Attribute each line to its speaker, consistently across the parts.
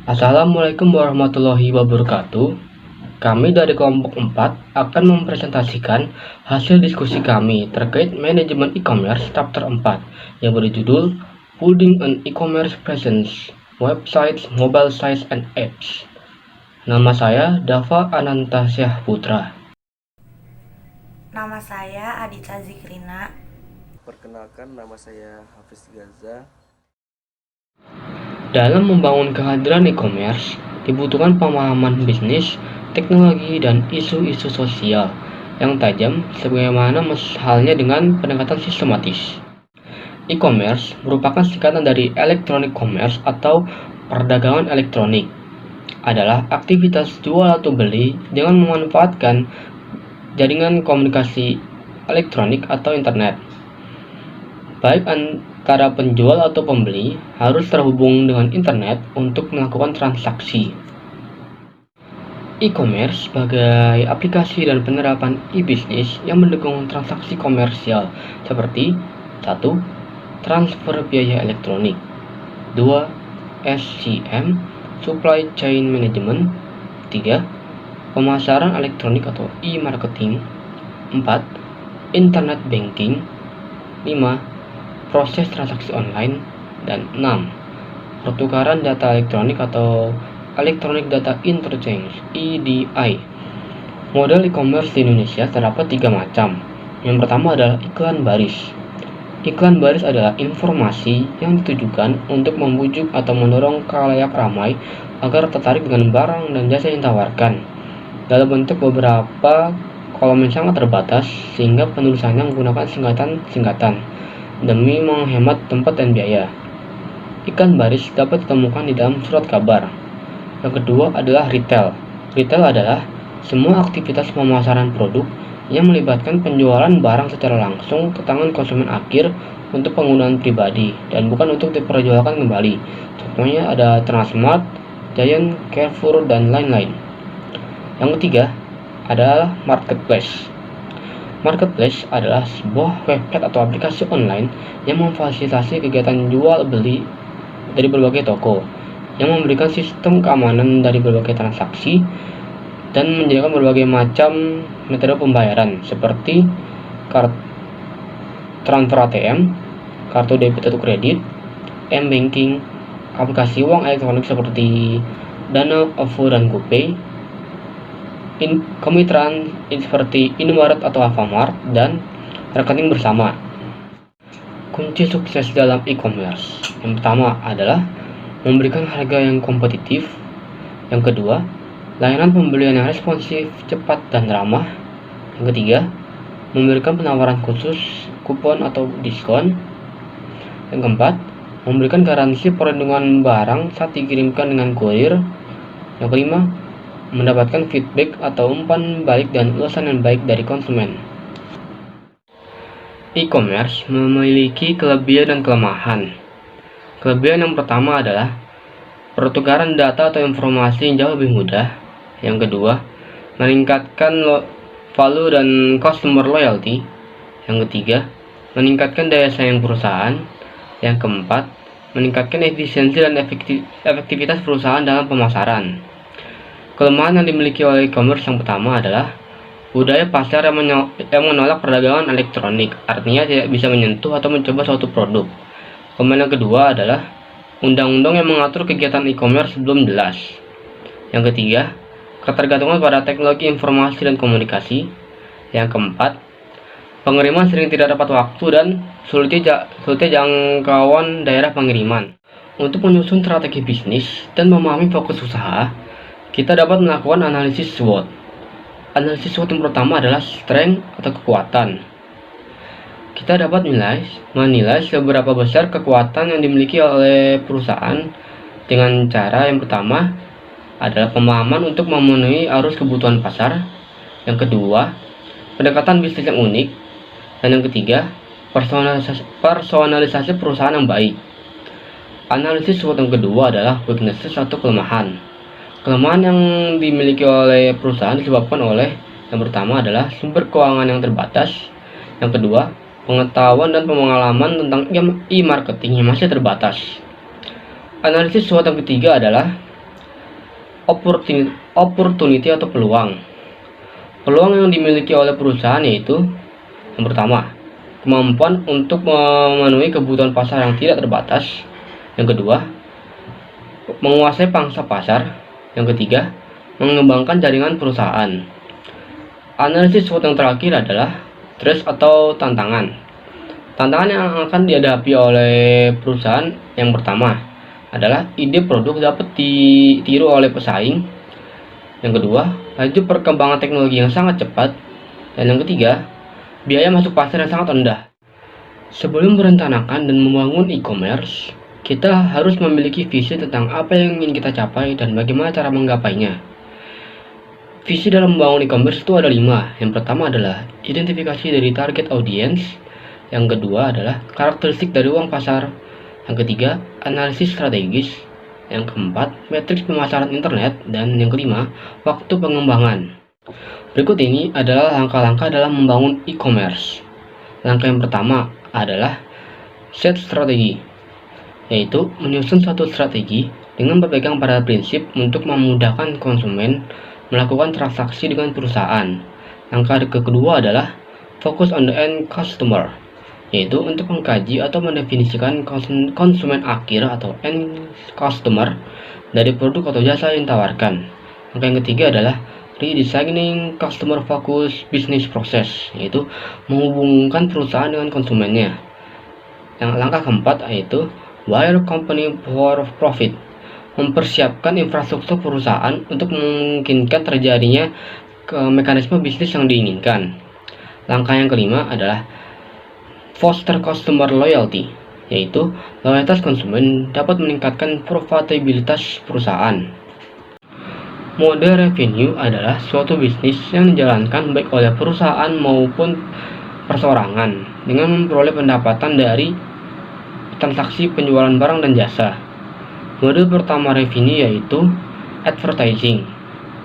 Speaker 1: Assalamualaikum warahmatullahi wabarakatuh. Kami dari kelompok 4 akan mempresentasikan hasil diskusi kami terkait manajemen e-commerce chapter 4 yang berjudul Building an E-commerce Presence, Websites, Mobile Sites, and Apps. Nama saya Dava Anantasyah Putra.
Speaker 2: Nama saya Adita Zikrina.
Speaker 3: Perkenalkan, nama saya Hafiz Gaza.
Speaker 1: Dalam membangun kehadiran e-commerce, dibutuhkan pemahaman bisnis, teknologi, dan isu-isu sosial yang tajam sebagaimana halnya dengan pendekatan sistematis. E-commerce merupakan singkatan dari electronic commerce atau perdagangan elektronik. Adalah aktivitas jual atau beli dengan memanfaatkan jaringan komunikasi elektronik atau internet. Baik antara penjual atau pembeli harus terhubung dengan internet untuk melakukan transaksi. E-commerce sebagai aplikasi dan penerapan e-bisnis yang mendukung transaksi komersial seperti 1. Transfer biaya elektronik, 2. SCM, Supply Chain Management, 3. Pemasaran elektronik atau e-marketing, 4. Internet banking, 5. Proses transaksi online, dan 6. Pertukaran data elektronik atau Electronic Data Interchange (EDI). Model e-commerce di Indonesia terdapat 3 macam. Yang pertama adalah iklan baris. Iklan baris adalah informasi yang ditujukan untuk membujuk atau mendorong khalayak ramai agar tertarik dengan barang dan jasa yang ditawarkan dalam bentuk beberapa kolom yang sangat terbatas sehingga penulisannya menggunakan singkatan-singkatan demi menghemat tempat dan biaya. Iklan baris dapat ditemukan di dalam surat kabar. Yang kedua adalah retail. Retail adalah semua aktivitas pemasaran produk yang melibatkan penjualan barang secara langsung ke tangan konsumen akhir untuk penggunaan pribadi dan bukan untuk diperjualkan kembali. Contohnya ada Transmart, Giant, Carrefour, dan lain-lain. Yang ketiga adalah marketplace. Marketplace adalah sebuah website atau aplikasi online yang memfasilitasi kegiatan jual beli dari berbagai toko, yang memberikan sistem keamanan dari berbagai transaksi dan menyediakan berbagai macam metode pembayaran seperti transfer ATM, kartu debit atau kredit, m-banking, aplikasi uang elektronik seperti Dana, OVO, dan GoPay, kemitraan seperti Indomaret atau Alfamart, dan rekening bersama. Kunci sukses dalam e-commerce yang pertama adalah memberikan harga yang kompetitif. Yang kedua, layanan pembelian yang responsif, cepat, dan ramah. Yang ketiga, memberikan penawaran khusus, kupon atau diskon. Yang keempat, memberikan garansi perlindungan barang saat dikirimkan dengan kurir. Yang kelima, mendapatkan feedback atau umpan balik dan ulasan yang baik dari konsumen. E-commerce memiliki kelebihan dan kelemahan. Kelebihan yang pertama adalah pertukaran data atau informasi yang jauh lebih mudah. Yang kedua, meningkatkan value dan customer loyalty. Yang ketiga, meningkatkan daya saing perusahaan. Yang keempat, meningkatkan efisiensi dan efektivitas perusahaan dalam pemasaran. Kelemahan yang dimiliki oleh e-commerce yang pertama adalah budaya pasar yang menolak perdagangan elektronik, artinya tidak bisa menyentuh atau mencoba suatu produk. Kelemahan yang kedua adalah undang-undang yang mengatur kegiatan e-commerce belum jelas. Yang ketiga, ketergantungan pada teknologi informasi dan komunikasi. Yang keempat, pengiriman sering tidak dapat waktu dan sulitnya jangkauan daerah pengiriman. Untuk menyusun strategi bisnis dan memahami fokus usaha, kita dapat melakukan analisis SWOT. Analisis SWOT yang pertama adalah strength atau kekuatan. Kita dapat menilai seberapa besar kekuatan yang dimiliki oleh perusahaan dengan cara yang pertama adalah pemahaman untuk memenuhi arus kebutuhan pasar. Yang kedua, pendekatan bisnis yang unik. Dan yang ketiga, personalisasi perusahaan yang baik. Analisis SWOT yang kedua adalah weaknesses atau kelemahan. Kelemahan yang dimiliki oleh perusahaan disebabkan oleh yang pertama adalah sumber keuangan yang terbatas. Yang kedua, pengetahuan dan pengalaman tentang e-marketing yang masih terbatas. Analisis SWOT yang ketiga adalah opportunity atau peluang. Peluang yang dimiliki oleh perusahaan yaitu yang pertama, kemampuan untuk memenuhi kebutuhan pasar yang tidak terbatas. Yang kedua, menguasai pangsa pasar. Yang ketiga, mengembangkan jaringan perusahaan. Analisis SWOT yang terakhir adalah threat atau tantangan. Tantangan yang akan dihadapi oleh perusahaan yang pertama adalah ide produk dapat ditiru oleh pesaing. Yang kedua, laju perkembangan teknologi yang sangat cepat. Dan yang ketiga, biaya masuk pasar yang sangat rendah. Sebelum merencanakan dan membangun e-commerce, kita harus memiliki visi tentang apa yang ingin kita capai dan bagaimana cara menggapainya. Visi dalam membangun e-commerce itu ada 5. Yang pertama adalah identifikasi dari target audience. Yang kedua adalah karakteristik dari uang pasar. Yang ketiga, analisis strategis. Yang keempat, matriks pemasaran internet. Dan yang kelima, waktu pengembangan. Berikut ini adalah langkah-langkah dalam membangun e-commerce. Langkah yang pertama adalah set strategi, yaitu menyusun suatu strategi dengan berpegang pada prinsip untuk memudahkan konsumen melakukan transaksi dengan perusahaan. Langkah kedua adalah fokus on the end customer, yaitu untuk mengkaji atau mendefinisikan konsumen akhir atau end customer dari produk atau jasa yang ditawarkan. Langkah yang ketiga adalah redesigning customer focus business process, yaitu menghubungkan perusahaan dengan konsumennya. Yang langkah keempat yaitu wire company for profit, mempersiapkan infrastruktur perusahaan untuk memungkinkan terjadinya mekanisme bisnis yang diinginkan. Langkah yang kelima adalah foster customer loyalty, yaitu loyalitas konsumen dapat meningkatkan profitabilitas perusahaan. Model revenue adalah suatu bisnis yang dijalankan baik oleh perusahaan maupun perseorangan dengan memperoleh pendapatan dari transaksi penjualan barang dan jasa. Model pertama revenue yaitu advertising.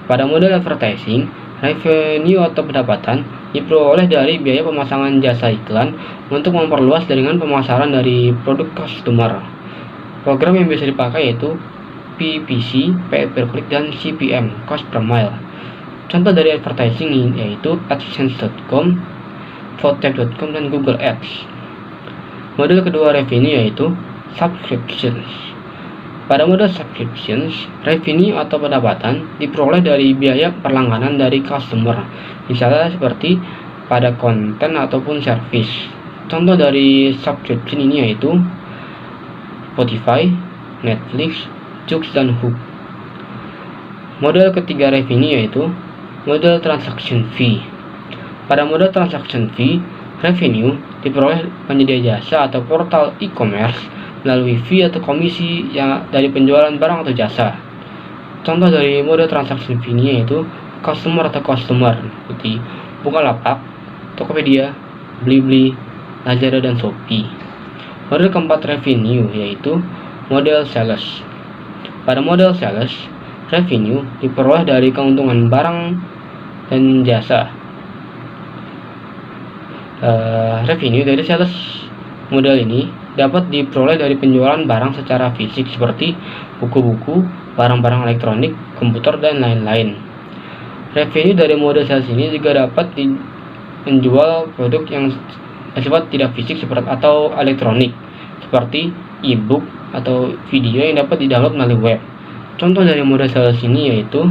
Speaker 1: Pada model advertising, revenue atau pendapatan diperoleh dari biaya pemasangan jasa iklan untuk memperluas jaringan pemasaran dari produk customer. Program yang bisa dipakai yaitu PPC, pay per click, dan CPM, cost per mile. Contoh dari advertising yaitu AdSense.com, Votive.com, dan Google Ads. Model kedua revenue yaitu subscriptions. Pada model subscriptions, revenue atau pendapatan diperoleh dari biaya perlangganan dari customer, misalnya seperti pada konten ataupun service. Contoh dari subscription ini yaitu Spotify, Netflix, Joox, dan Hook. Model ketiga revenue yaitu model transaction fee. Pada model transaction fee, revenue diperoleh penyedia jasa atau portal e-commerce melalui fee atau komisi yang dari penjualan barang atau jasa. Contoh dari model transaction fee ini yaitu customer, seperti Bukalapak, Tokopedia, Blibli, Lazada, dan Shopee. Model keempat revenue yaitu model sales. Pada model sales, revenue diperoleh dari keuntungan barang dan jasa. Revenue dari sales model ini dapat diperoleh dari penjualan barang secara fisik seperti buku-buku, barang-barang elektronik, komputer, dan lain-lain. Revenue dari model sales ini juga dapat menjual produk yang bersifat tidak fisik seperti atau elektronik seperti e-book atau video yang dapat di-download melalui web. Contoh dari model sales ini yaitu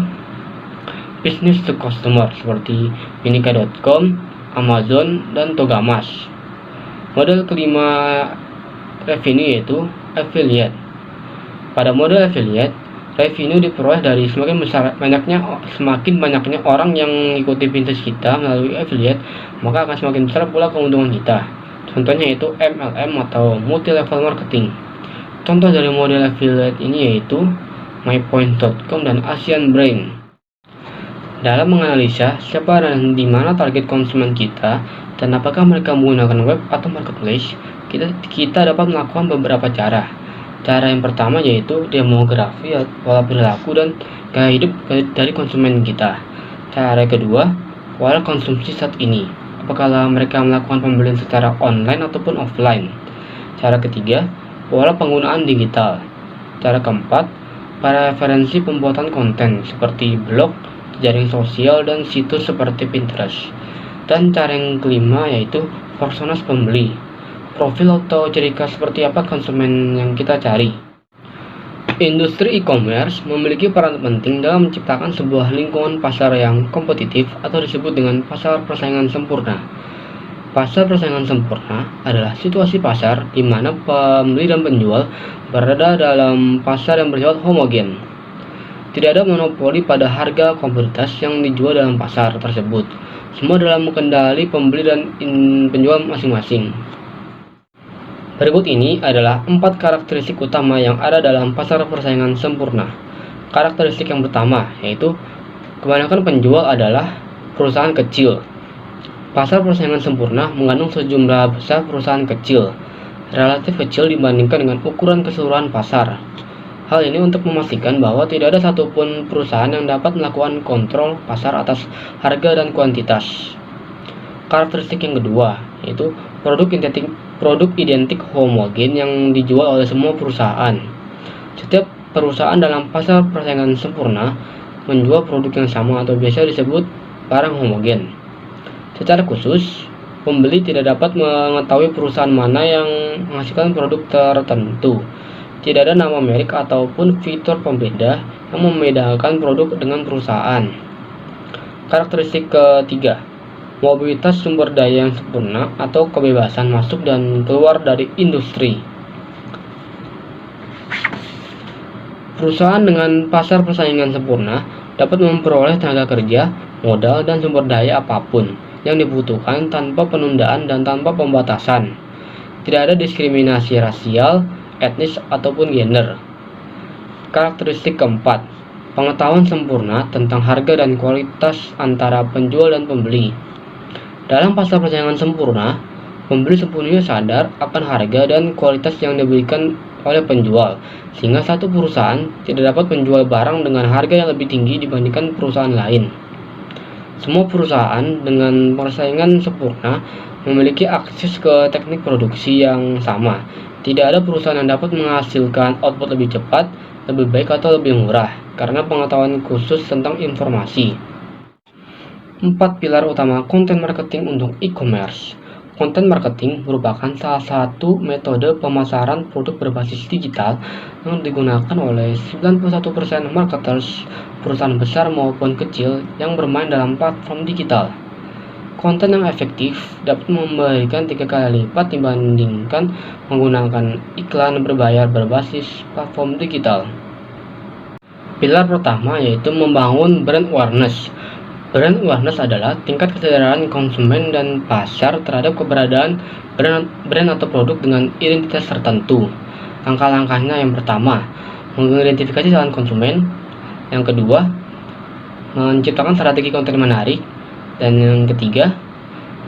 Speaker 1: business to customer seperti Binika.com, Amazon, dan Togamas. Model kelima revenue yaitu affiliate. Pada model affiliate, revenue diperoleh dari semakin banyaknya orang yang mengikuti bisnis kita melalui affiliate, maka akan semakin besar pula keuntungan kita. Contohnya yaitu MLM atau multi level marketing. Contoh dari model affiliate ini yaitu mypoint.com dan Asian Brain. Dalam menganalisa siapa dan di mana target konsumen kita dan apakah mereka menggunakan web atau marketplace, kita dapat melakukan beberapa cara. Cara yang pertama yaitu demografi, pola perilaku, dan gaya hidup dari konsumen kita. Cara kedua, pola konsumsi saat ini, apakah mereka melakukan pembelian secara online ataupun offline. Cara ketiga, pola penggunaan digital. Cara keempat, preferensi pembuatan konten seperti blog, jaring sosial, dan situs seperti Pinterest. Dan cara yang kelima yaitu personas pembeli, profil atau ciri khas seperti apa konsumen yang kita cari. Industri e-commerce memiliki peran penting dalam menciptakan sebuah lingkungan pasar yang kompetitif atau disebut dengan pasar persaingan sempurna. Pasar persaingan sempurna adalah situasi pasar di mana pembeli dan penjual berada dalam pasar yang bersifat homogen. Tidak ada monopoli pada harga komoditas yang dijual dalam pasar tersebut. Semua dalam kendali pembeli dan penjual masing-masing. Berikut ini adalah 4 karakteristik utama yang ada dalam pasar persaingan sempurna. Karakteristik yang pertama yaitu kebanyakan penjual adalah perusahaan kecil. Pasar persaingan sempurna mengandung sejumlah besar perusahaan kecil, relatif kecil dibandingkan dengan ukuran keseluruhan pasar. Hal ini untuk memastikan bahwa tidak ada satupun perusahaan yang dapat melakukan kontrol pasar atas harga dan kuantitas. Karakteristik yang kedua yaitu produk identik homogen yang dijual oleh semua perusahaan. Setiap perusahaan dalam pasar persaingan sempurna menjual produk yang sama atau biasa disebut barang homogen. Secara khusus, pembeli tidak dapat mengetahui perusahaan mana yang menghasilkan produk tertentu. Tidak ada nama merek ataupun fitur pembeda yang membedakan produk dengan perusahaan. Karakteristik ketiga, mobilitas sumber daya yang sempurna atau kebebasan masuk dan keluar dari industri. Perusahaan dengan pasar persaingan sempurna dapat memperoleh tenaga kerja, modal, dan sumber daya apapun yang dibutuhkan tanpa penundaan dan tanpa pembatasan. Tidak ada diskriminasi rasial, etnis, ataupun gender. Karakteristik keempat, pengetahuan sempurna tentang harga dan kualitas antara penjual dan pembeli. Dalam pasar persaingan sempurna, pembeli sepenuhnya sadar akan harga dan kualitas yang diberikan oleh penjual, sehingga satu perusahaan tidak dapat menjual barang dengan harga yang lebih tinggi dibandingkan perusahaan lain. Semua perusahaan dengan persaingan sempurna memiliki akses ke teknik produksi yang sama. Tidak ada perusahaan yang dapat menghasilkan output lebih cepat, lebih baik, atau lebih murah, karena pengetahuan khusus tentang informasi. 4 pilar utama konten marketing untuk e-commerce. Konten marketing merupakan salah satu metode pemasaran produk berbasis digital yang digunakan oleh 91% marketers, perusahaan besar maupun kecil yang bermain dalam platform digital. Konten yang efektif dapat memberikan 3 kali lipat dibandingkan menggunakan iklan berbayar berbasis platform digital. Pilar pertama yaitu membangun brand awareness. Brand awareness adalah tingkat kesadaran konsumen dan pasar terhadap keberadaan brand atau produk dengan identitas tertentu. Langkah-langkahnya yang pertama, mengidentifikasi calon konsumen. Yang kedua, menciptakan strategi konten menarik. Dan yang ketiga,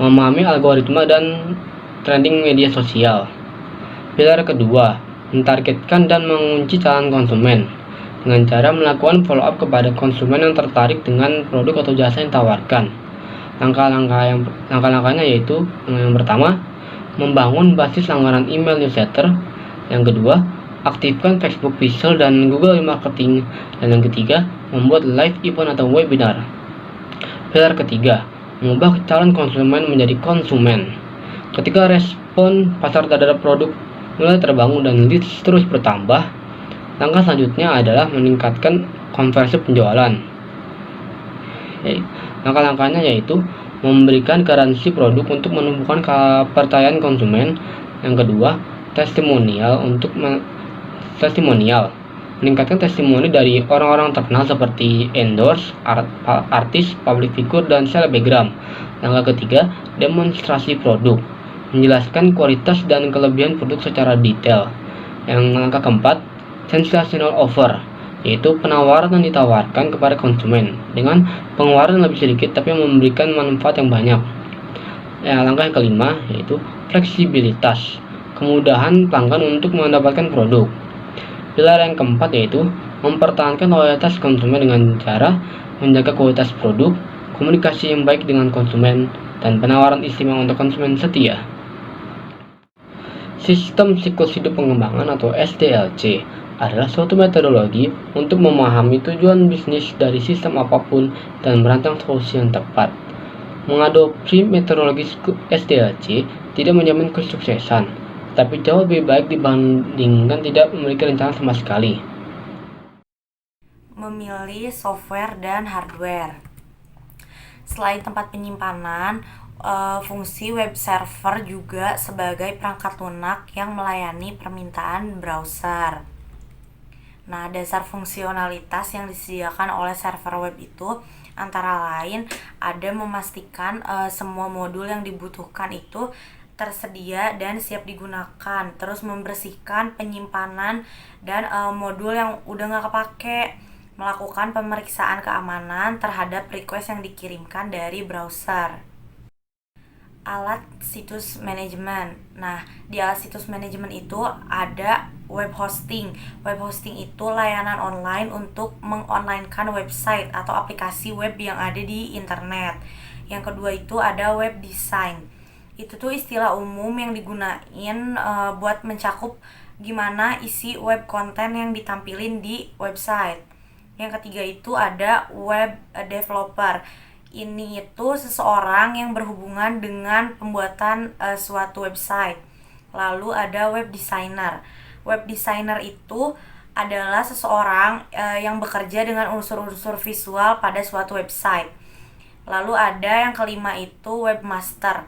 Speaker 1: memahami algoritma dan trending media sosial. Pilar kedua, mentargetkan dan mengunci calon konsumen dengan cara melakukan follow up kepada konsumen yang tertarik dengan produk atau jasa yang ditawarkan. Langkah-langkahnya yaitu yang pertama, membangun basis langganan email newsletter. Yang kedua, aktifkan Facebook Pixel dan Google Marketing. Dan yang ketiga, membuat live event atau webinar. Pilar ketiga, mengubah calon konsumen menjadi konsumen. Ketika respon pasar terhadap produk mulai terbangun dan leads terus bertambah, langkah selanjutnya adalah meningkatkan konversi penjualan. Langkah-langkahnya yaitu memberikan garansi produk untuk menumbuhkan kepercayaan konsumen. Yang kedua, testimonial meningkatkan testimoni dari orang-orang terkenal seperti endorse, artis, public figure, dan selebgram. Langkah ketiga, demonstrasi produk, menjelaskan kualitas dan kelebihan produk secara detail. Yang langkah keempat, sensational offer, yaitu penawaran yang ditawarkan kepada konsumen dengan pengeluaran lebih sedikit tapi memberikan manfaat yang banyak. Langkah yang kelima yaitu fleksibilitas, kemudahan pelanggan untuk mendapatkan produk. Pilar yang keempat yaitu mempertahankan loyalitas konsumen dengan cara menjaga kualitas produk, komunikasi yang baik dengan konsumen, dan penawaran istimewa untuk konsumen setia. Sistem siklus hidup pengembangan atau SDLC adalah suatu metodologi untuk memahami tujuan bisnis dari sistem apapun dan merancang solusi yang tepat. Mengadopsi metodologi SDLC tidak menjamin kesuksesan, tapi jauh lebih baik dibandingkan tidak memiliki rencana sama sekali.
Speaker 2: Memilih software dan hardware. Selain tempat penyimpanan, fungsi web server juga sebagai perangkat lunak yang melayani permintaan browser. Nah, dasar fungsionalitas yang disediakan oleh server web itu antara lain ada memastikan semua modul yang dibutuhkan itu tersedia dan siap digunakan, terus membersihkan penyimpanan dan modul yang udah nggak kepake, melakukan pemeriksaan keamanan terhadap request yang dikirimkan dari browser. Alat situs manajemen. Nah, di alat situs manajemen itu ada web hosting. Web hosting itu layanan online untuk mengonlinekan website atau aplikasi web yang ada di internet. Yang kedua itu ada web design. Itu tuh istilah umum yang digunain buat mencakup gimana isi web konten yang ditampilin di website. Yang ketiga itu ada web developer. Ini itu seseorang yang berhubungan dengan pembuatan suatu website. Lalu ada web designer. Web designer itu adalah seseorang yang bekerja dengan unsur-unsur visual pada suatu website. Lalu ada yang kelima itu webmaster.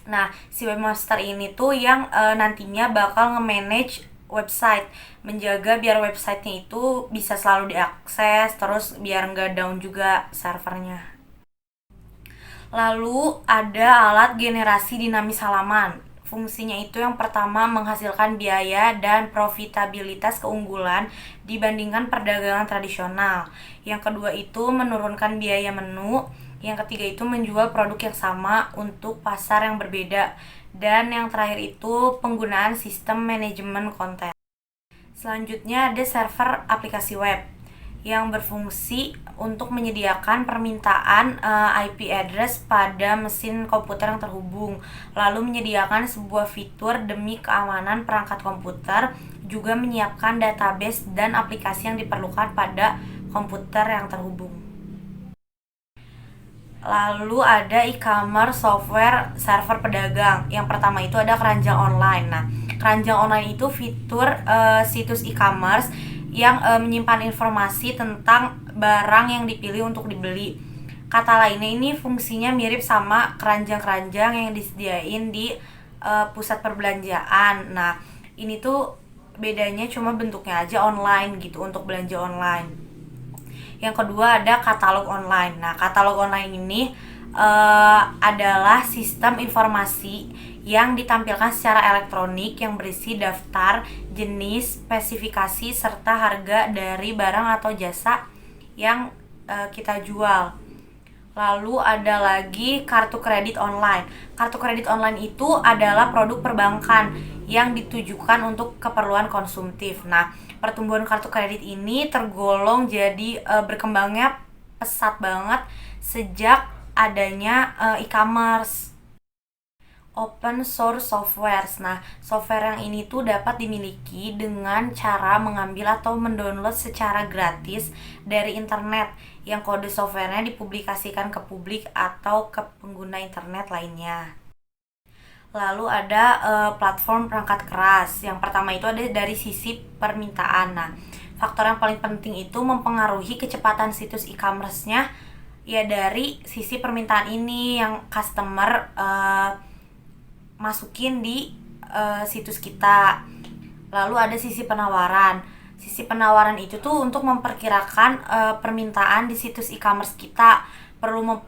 Speaker 2: Nah, si webmaster ini tuh yang nantinya bakal nge-manage website, menjaga biar websitenya itu bisa selalu diakses, terus biar nggak down juga servernya. Lalu ada alat generasi dinamis halaman. Fungsinya itu yang pertama menghasilkan biaya dan profitabilitas keunggulan dibandingkan perdagangan tradisional. Yang kedua itu menurunkan biaya menu. Yang ketiga itu menjual produk yang sama untuk pasar yang berbeda. Dan yang terakhir itu penggunaan sistem manajemen konten. Selanjutnya ada server aplikasi web yang berfungsi untuk menyediakan permintaan IP address pada mesin komputer yang terhubung, lalu menyediakan sebuah fitur demi keamanan perangkat komputer, juga menyiapkan database dan aplikasi yang diperlukan pada komputer yang terhubung. Lalu ada e-commerce software server pedagang. Yang pertama itu ada keranjang online. Nah, keranjang online itu fitur situs e-commerce yang menyimpan informasi tentang barang yang dipilih untuk dibeli. Kata lainnya ini fungsinya mirip sama keranjang-keranjang yang disediain di pusat perbelanjaan. Nah, ini tuh bedanya cuma bentuknya aja online gitu untuk belanja online. Yang kedua ada katalog online. Nah, katalog online ini adalah sistem informasi yang ditampilkan secara elektronik yang berisi daftar, jenis, spesifikasi, serta harga dari barang atau jasa yang kita jual. Lalu ada lagi kartu kredit online. Kartu kredit online itu adalah produk perbankan yang ditujukan untuk keperluan konsumtif. Nah, pertumbuhan kartu kredit ini tergolong jadi berkembangnya pesat banget sejak adanya e-commerce. Open source software. Nah, software yang ini tuh dapat dimiliki dengan cara mengambil atau mendownload secara gratis dari internet yang kode softwarenya dipublikasikan ke publik atau ke pengguna internet lainnya. Lalu ada platform perangkat keras. Yang pertama itu ada dari sisi permintaan. Nah, faktor yang paling penting itu mempengaruhi kecepatan situs e-commerce-nya ya dari sisi permintaan ini yang customer masukin di situs kita. Lalu ada sisi penawaran. Sisi penawaran itu tuh untuk memperkirakan permintaan di situs e-commerce kita.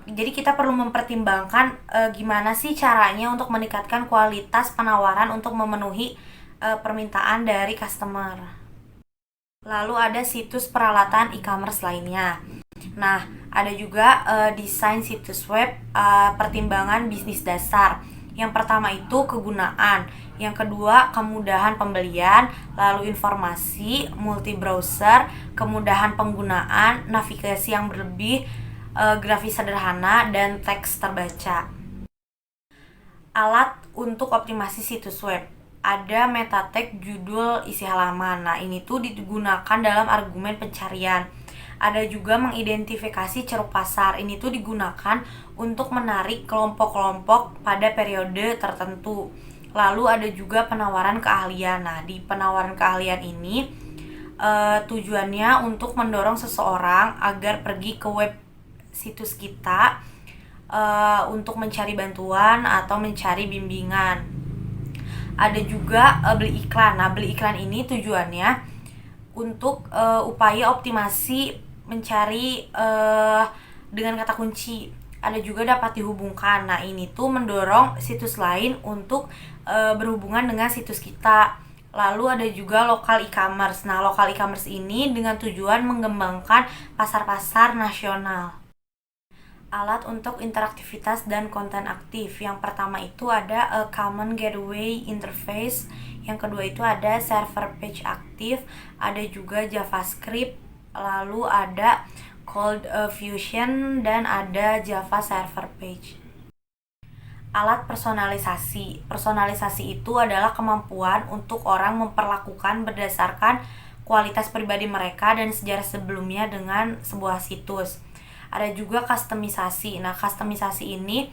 Speaker 2: Jadi kita perlu mempertimbangkan gimana sih caranya untuk meningkatkan kualitas penawaran untuk memenuhi permintaan dari customer. Lalu ada situs peralatan e-commerce lainnya. Nah, ada juga desain situs web, pertimbangan bisnis dasar. Yang pertama itu kegunaan, yang kedua kemudahan pembelian, lalu informasi, multi browser, kemudahan penggunaan, navigasi yang berlebih, grafis sederhana, dan teks terbaca. Alat untuk optimasi situs web. ada meta tag, judul, isi halaman. Nah, ini tuh digunakan dalam argumen pencarian. Ada juga mengidentifikasi ceruk pasar. Ini tuh digunakan untuk menarik kelompok-kelompok pada periode tertentu. Lalu ada juga penawaran keahlian. Nah, di penawaran keahlian ini tujuannya untuk mendorong seseorang agar pergi ke web situs kita untuk mencari bantuan atau mencari bimbingan. Ada juga beli iklan. Nah, beli iklan ini tujuannya untuk upaya optimasi mencari dengan kata kunci. Ada juga dapat dihubungkan. Nah, ini tuh mendorong situs lain untuk berhubungan dengan situs kita. Lalu ada juga lokal e-commerce. Nah, lokal e-commerce ini dengan tujuan mengembangkan pasar-pasar nasional. Alat untuk interaktivitas dan konten aktif. Yang pertama itu ada a Common Gateway Interface. Yang kedua itu ada Server Page Aktif. Ada juga JavaScript. Lalu ada Cold Fusion dan ada Java Server Page. Alat personalisasi. Personalisasi itu adalah kemampuan untuk orang memperlakukan berdasarkan kualitas pribadi mereka dan sejarah sebelumnya dengan sebuah situs. Ada juga customisasi. Nah, customisasi ini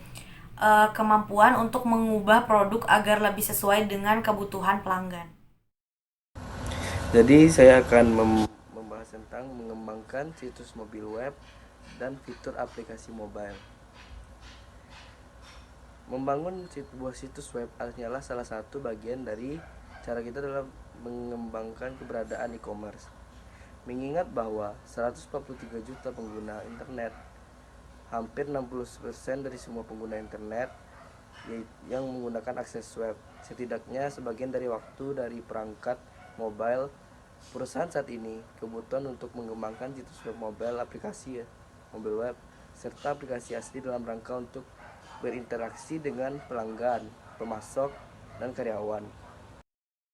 Speaker 2: kemampuan untuk mengubah produk agar lebih sesuai dengan kebutuhan pelanggan.
Speaker 3: Jadi saya akan membahas tentang mengembangkan situs mobil web dan fitur aplikasi mobile. Membangun sebuah situs web hanyalah salah satu bagian dari cara kita dalam mengembangkan keberadaan e-commerce. Mengingat bahwa 143 juta pengguna internet, hampir 60% dari semua pengguna internet yang menggunakan akses web, setidaknya sebagian dari waktu dari perangkat mobile perusahaan saat ini. Kebutuhan untuk mengembangkan situs web mobile, aplikasi mobile web, serta aplikasi asli dalam rangka untuk berinteraksi dengan pelanggan, pemasok, dan karyawan.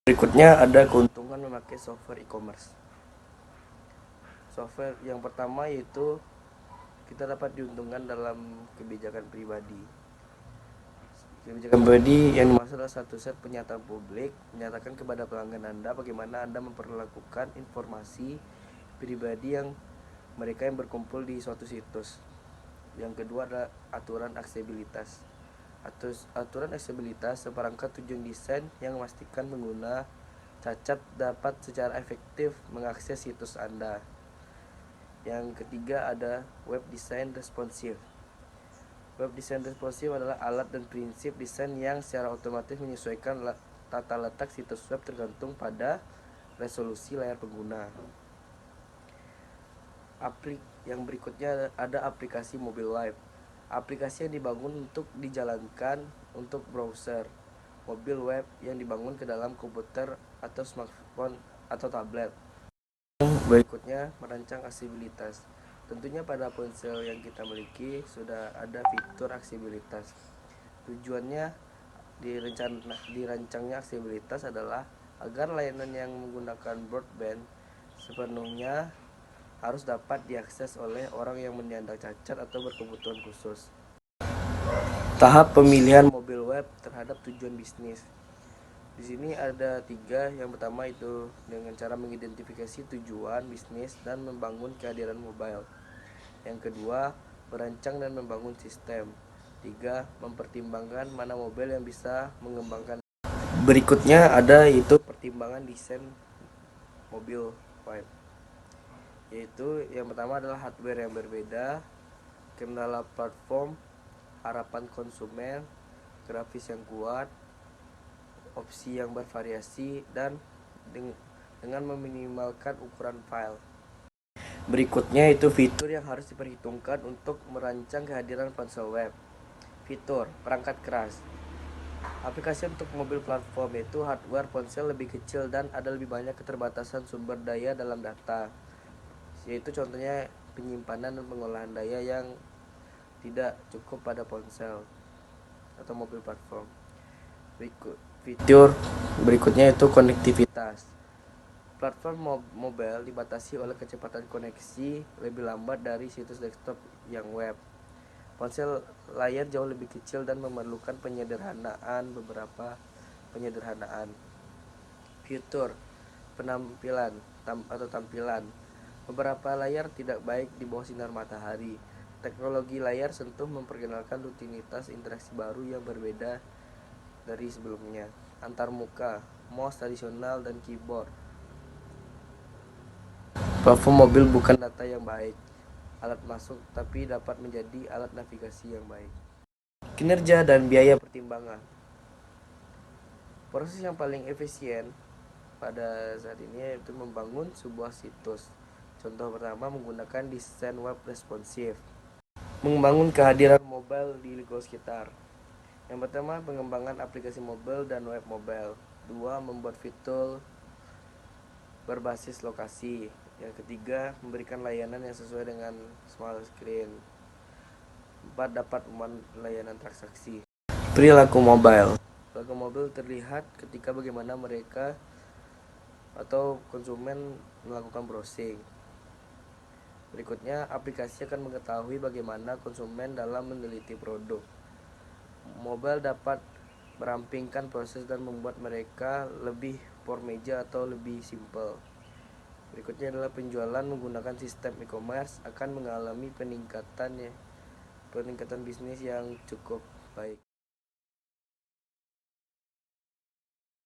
Speaker 3: Berikutnya ada keuntungan memakai software e-commerce. Software yang pertama yaitu kita dapat diuntungkan dalam kebijakan pribadi. Kebijakan pribadi yang dimaksud adalah satu set pernyataan publik menyatakan kepada pelanggan Anda bagaimana Anda memperlakukan informasi pribadi yang mereka yang berkumpul di suatu situs. Yang kedua adalah aturan aksesibilitas. Aturan aksesibilitas seperangkat tujuan desain yang memastikan pengguna cacat dapat secara efektif mengakses situs Anda. Yang ketiga ada web design responsif. Web design responsif adalah alat dan prinsip desain yang secara otomatis menyesuaikan tata letak situs web tergantung pada resolusi layar pengguna. Yang berikutnya ada aplikasi mobile web. Aplikasi yang dibangun untuk dijalankan untuk browser mobil web yang dibangun ke dalam komputer atau smartphone atau tablet. Berikutnya merancang aksesibilitas. Tentunya pada ponsel yang kita miliki sudah ada fitur aksesibilitas. Tujuannya dirancangnya aksesibilitas adalah agar layanan yang menggunakan broadband sepenuhnya harus dapat diakses oleh orang yang menyandang cacat atau berkebutuhan khusus. Tahap pemilihan mobil web terhadap tujuan bisnis. Di sini ada 3. Yang pertama itu dengan cara mengidentifikasi tujuan bisnis dan membangun kehadiran mobile. Yang kedua, merancang dan membangun sistem. 3. Mempertimbangkan mana mobil yang bisa mengembangkan. Berikutnya ada itu pertimbangan desain mobil web. Yaitu yang pertama adalah hardware yang berbeda, kendala platform, harapan konsumen, grafis yang kuat, opsi yang bervariasi, dan dengan meminimalkan ukuran file. Berikutnya itu fitur yang harus diperhitungkan untuk merancang kehadiran ponsel web. Fitur perangkat keras. Aplikasi untuk mobil platform yaitu hardware ponsel lebih kecil dan ada lebih banyak keterbatasan sumber daya dalam data. Yaitu contohnya penyimpanan dan pengolahan daya yang tidak cukup pada ponsel atau mobil platform. Fitur berikutnya itu konektivitas. Platform mobile dibatasi oleh kecepatan koneksi lebih lambat dari situs desktop yang web. Ponsel layar jauh lebih kecil dan memerlukan beberapa penyederhanaan. Fitur tampilan. Beberapa layar tidak baik di bawah sinar matahari. Teknologi layar sentuh memperkenalkan rutinitas interaksi baru yang berbeda dari sebelumnya. Antarmuka, mouse tradisional dan keyboard. Platform mobil bukan data yang baik. Alat masuk tapi dapat menjadi alat navigasi yang baik. Kinerja dan biaya pertimbangan. Proses yang paling efisien pada saat ini yaitu membangun sebuah situs. Contoh pertama menggunakan desain web responsif. Membangun kehadiran mobile di lingkungan sekitar. Yang pertama pengembangan aplikasi mobile dan web mobile. 2. Membuat fitur berbasis lokasi. Yang ketiga memberikan layanan yang sesuai dengan smart screen. 4. Dapat layanan transaksi. Perilaku mobile. Perilaku mobile terlihat ketika bagaimana mereka atau konsumen melakukan browsing. Berikutnya, aplikasi akan mengetahui bagaimana konsumen dalam meneliti produk. Mobile dapat merampingkan proses dan membuat mereka lebih formeja atau lebih simple. Berikutnya adalah penjualan menggunakan sistem e-commerce akan mengalami peningkatan bisnis yang cukup baik.